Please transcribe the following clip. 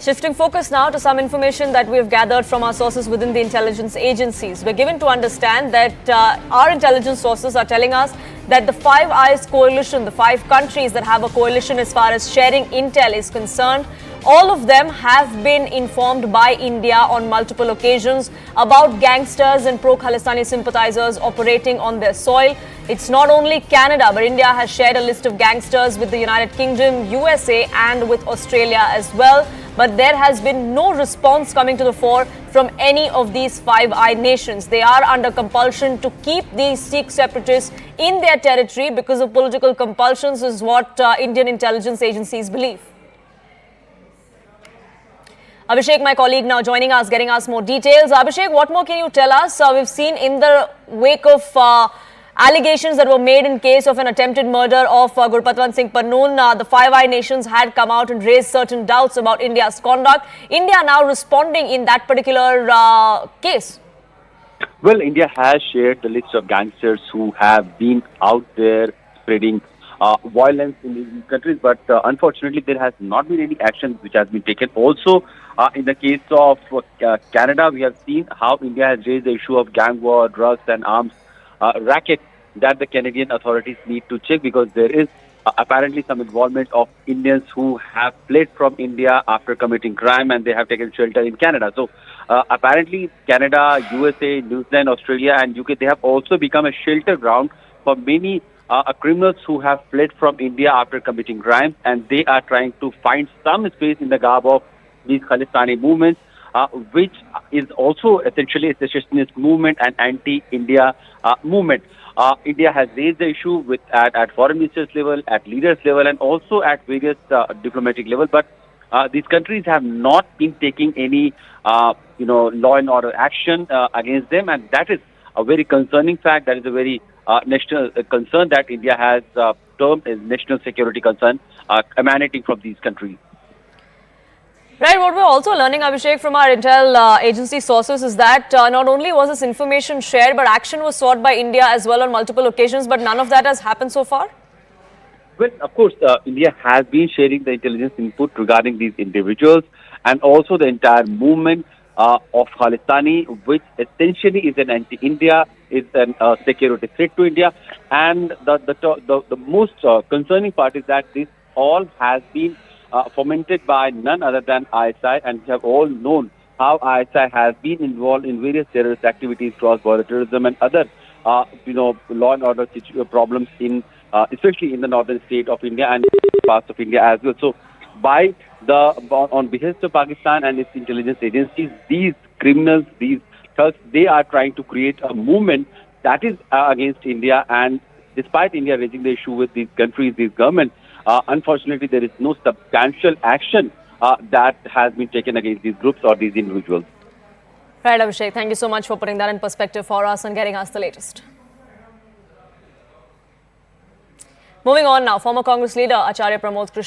Shifting focus now to some information that we have gathered from our sources within the intelligence agencies. We're given to understand that our intelligence sources are telling us that the Five Eyes coalition, the 5 countries that have a coalition as far as sharing intel is concerned, all of them have been informed by India on multiple occasions about gangsters and pro-Khalistani sympathizers operating on their soil. It's not only Canada, but India has shared a list of gangsters with the United Kingdom, USA and with Australia as well. But there has been no response coming to the fore from any of these Five Eyes nations. They are under compulsion to keep these Sikh separatists in their territory because of political compulsions, is what Indian intelligence agencies believe. Abhishek, my colleague, now joining us, getting us more details. Abhishek, what more can you tell us? We've seen in the wake of allegations that were made in case of an attempted murder of Gurpatwant Singh Pannoon, the Five Eyes nations had come out and raised certain doubts about India's conduct. India now responding in that particular case. Well, India has shared the list of gangsters who have been out there spreading violence in these countries, but unfortunately there has not been any action which has been taken. Also, in the case of Canada, we have seen how India has raised the issue of gang war, drugs and arms racket that the Canadian authorities need to check, because there is apparently some involvement of Indians who have fled from India after committing crime and they have taken shelter in Canada. So apparently Canada, USA, New Zealand, Australia and UK, they have also become a shelter ground for many criminals who have fled from India after committing crimes, and they are trying to find some space in the garb of these Khalistani movements, which is also essentially a secessionist movement and anti-India movement. India has raised the issue at foreign ministers level, at leaders level, and also at various diplomatic level. But these countries have not been taking any, law and order action against them, and that is a very concerning fact. That is a very national concern that India has termed as national security concern emanating from these countries. Right, what we're also learning, Abhishek, from our intel agency sources is that not only was this information shared, but action was sought by India as well on multiple occasions, but none of that has happened so far? Well, of course, India has been sharing the intelligence input regarding these individuals and also the entire movement of Khalistani, which essentially is an anti-India, is a security threat to India. And the most concerning part is that this all has been fomented by none other than ISI, and we have all known how ISI has been involved in various terrorist activities, cross-border terrorism and other, law and order problems in, especially in the northern state of India and parts of India as well. So, on behalf of Pakistan and its intelligence agencies, these criminals, these thugs, they are trying to create a movement that is against India. And despite India raising the issue with these countries, these governments, unfortunately, there is no substantial action that has been taken against these groups or these individuals. Right, Abhishek. Thank you so much for putting that in perspective for us and getting us the latest. Moving on now, former Congress leader Acharya Pramod Krishna